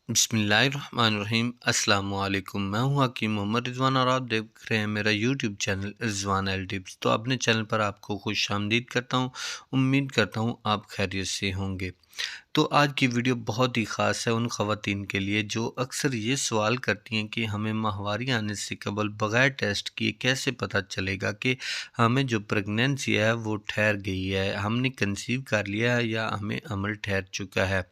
बिस्मिल्लाहिर्रहमानिर्रहीम। अस्सलाम वालेकुम। मैं हूं हकीम मोहम्मद रिजवान और आप देख रहे हैं मेरा YouTube channel Rizwan L tips. तो अपने चैनल पर आपको खुश आमदीद करता हूं। उम्मीद करता हूं आप खैरियत से होंगे। तो आज की वीडियो बहुत ही ख़ास है उन ख़वातीन के लिए जो अक्सर ये सवाल करती हैं कि हमें माहवारी आने से कबल बग़ैर टेस्ट किए कैसे पता चलेगा कि हमें जो प्रेगनेंसी है वो ठहर गई है, हमने कंसीव कर लिया है या हमें हमल ठहर चुका है।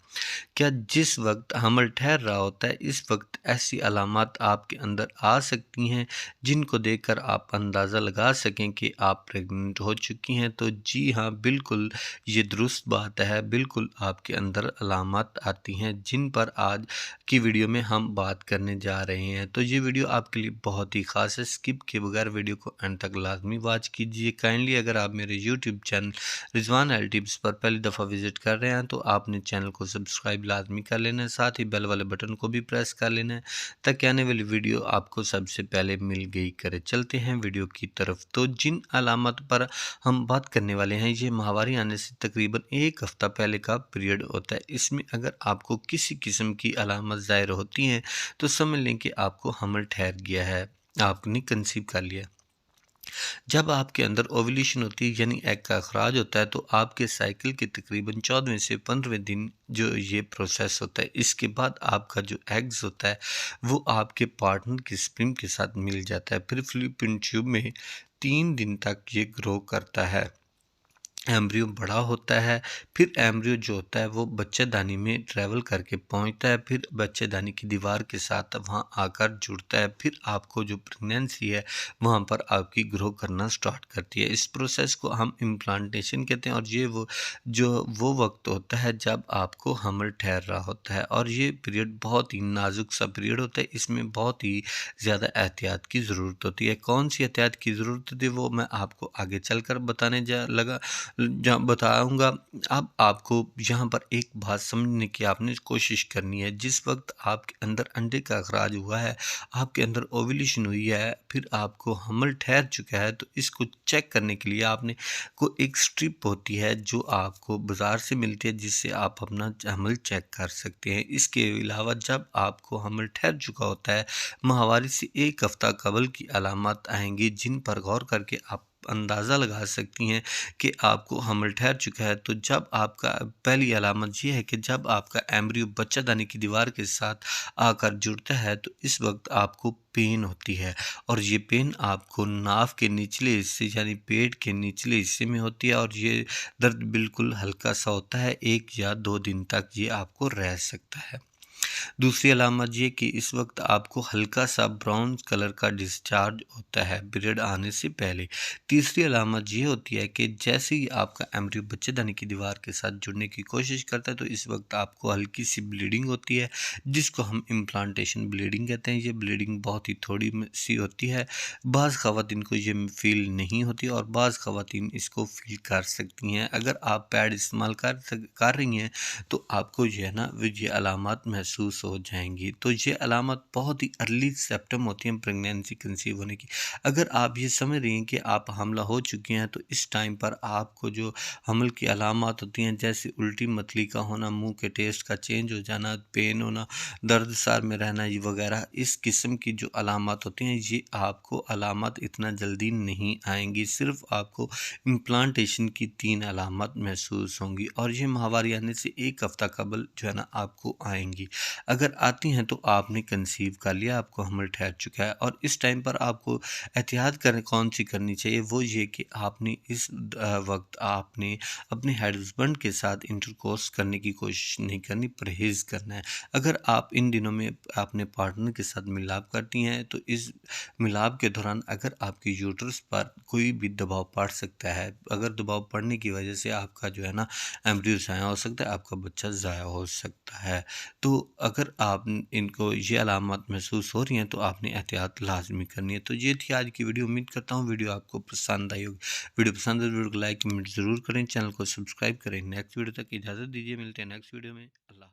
क्या जिस वक्त हमल ठहर रहा होता है इस वक्त ऐसी अलामात आपके अंदर आ सकती हैं जिनको देखकर आप अंदाज़ा लगा सकें कि आप प्रेग्नेंट हो चुकी हैं? तो जी हाँ, बिल्कुल ये दुरुस्त बात है। बिल्कुल आपके अंदर अलामात आती हैं जिन पर आज की वीडियो में हम बात करने जा रहे हैं। तो ये वीडियो आपके लिए बहुत ही ख़ास है। स्किप किए बगैर वीडियो को एंड तक लाजमी वॉच कीजिए। काइंडली अगर आप मेरे YouTube channel Rizwan L tips पर पहली दफ़ा विजिट कर रहे हैं तो आपने चैनल को सब्सक्राइब लाजमी कर लेना है, साथ ही बेल वाले बटन को भी प्रेस कर लेना है ताकि आने वाली वीडियो आपको सबसे पहले मिल गई करे। चलते हैं वीडियो की तरफ। तो जिन अलामत पर हम बात करने वाले हैं ये माहवारी आने से तकरीबन एक हफ़्ता पहले का पीरियड होता है। इसमें अगर आपको किसी किस्म की अलामत ज़ाहिर होती हैं तो समझ लें कि आपको हमल ठहर गया है, आपने कंसीव कर लिया। जब आपके अंदर ओव्यूलेशन होती है यानी एग का अखराज होता है तो आपके साइकिल के तकरीबन 14वें से 15वें दिन जो ये प्रोसेस होता है, इसके बाद आपका जो एग्स होता है वो आपके पार्टनर की स्पर्म के साथ मिल जाता है। फिर फ्लूपिन ट्यूब में 3 दिन तक ये ग्रो करता है, एम्ब्रियो बड़ा होता है। फिर एम्ब्रियो जो होता है वो बच्चेदानी में ट्रैवल करके पहुंचता है, फिर बच्चेदानी की दीवार के साथ वहां आकर जुड़ता है। फिर आपको जो प्रेगनेंसी है वहां पर आपकी ग्रो करना स्टार्ट करती है। इस प्रोसेस को हम इम्प्लांटेशन कहते हैं और ये वो वक्त होता है जब आपको हमल ठहर रहा होता है और ये पीरियड बहुत ही नाजुक सा पीरियड होता है। इसमें बहुत ही ज़्यादा एहतियात की ज़रूरत होती है। कौन सी एहतियात की ज़रूरत होती है वो मैं आपको आगे चलकर बताने जा लगा जहाँ बताऊँगा। अब आपको यहाँ पर एक बात समझने की आपने कोशिश करनी है। जिस वक्त आपके अंदर अंडे का अखराज हुआ है, आपके अंदर ओव्यूलेशन हुई है, फिर आपको हमल ठहर चुका है, तो इसको चेक करने के लिए आपने को एक स्ट्रिप होती है जो आपको बाज़ार से मिलती है जिससे आप अपना हमल चेक कर सकते हैं। इसके अलावा जब आपको हमल ठहर चुका होता है, माहवारी से एक हफ़्ता कबल की अलामत आएँगी जिन पर गौर करके आप अंदाज़ा लगा सकती हैं कि आपको हमल ठहर चुका है। तो जब आपका पहली अलामत ये है कि जब आपका एम्ब्रियो बच्चादानी की दीवार के साथ आकर जुड़ता है तो इस वक्त आपको पेन होती है और ये पेन आपको नाभ के निचले हिस्से यानी पेट के निचले हिस्से में होती है और ये दर्द बिल्कुल हल्का सा होता है। 1 या 2 दिन तक ये आपको रह सकता है। दूसरी अलामत ये कि इस वक्त आपको हल्का सा ब्राउन कलर का डिस्चार्ज होता है पीरियड आने से पहले। तीसरी अलामत ये होती है कि जैसे ही आपका एम्ब्रियो बच्चेदानी की दीवार के साथ जुड़ने की कोशिश करता है तो इस वक्त आपको हल्की सी ब्लीडिंग होती है जिसको हम इम्प्लांटेशन ब्लीडिंग कहते हैं। ये ब्लीडिंग बहुत ही थोड़ी सी होती है। बाज़ ख़वातीन को ये फील नहीं होती और बाज़ ख़वातीन इसको फील कर सकती हैं। अगर आप पैड इस्तेमाल कर रही हैं तो आपको जो है ना ये अलामत महसूस हो जाएंगी। तो ये अलामत बहुत ही अर्ली सिम्पटम होती हैं प्रेगनेंसी कंसीव होने की। अगर आप ये समझ रही हैं कि आप हमला हो चुकी हैं तो इस टाइम पर आपको जो हमल की अलामत होती हैं जैसे उल्टी मतली का होना, मुंह के टेस्ट का चेंज हो जाना, पेन होना, दर्द सार में रहना ये वगैरह इस किस्म की जो अलामत होती हैं ये आपको अलामत इतना जल्दी नहीं आएंगी। सिर्फ आपको इम्प्लांटेशन की 3 अलामत महसूस होंगी और ये माहवारी आने से एक हफ़्ता कबल जो है ना आपको आएंगी। अगर आती हैं तो आपने कंसीव कर लिया, आपको हमल ठहर चुका है और इस टाइम पर आपको एहतियात करें कौन सी करनी चाहिए वो ये कि आपने इस वक्त आपने अपने हस्बैंड के साथ इंटरकोर्स करने की कोशिश नहीं करनी, परहेज़ करना है। अगर आप इन दिनों में अपने पार्टनर के साथ मिलाप करती हैं तो इस मिलाप के दौरान अगर आपके यूट्रस पर कोई भी दबाव पड़ सकता है, अगर दबाव पड़ने की वजह से आपका जो है ना एम्ब्रियो ज़ाया हो सकता है, आपका बच्चा ज़ाया हो सकता है। तो अगर आप इनको ये अलामत महसूस हो रही हैं तो आपने एहतियात लाजमी करनी है। तो ये थी आज की वीडियो। उम्मीद करता हूँ वीडियो आपको पसंद आई होगी। वीडियो पसंद है तो वीडियो को लाइक कमेंट ज़रूर करें, चैनल को सब्सक्राइब करें। नेक्स्ट वीडियो तक इजाज़त दीजिए, मिलते हैं नेक्स्ट वीडियो में। अल्लाह।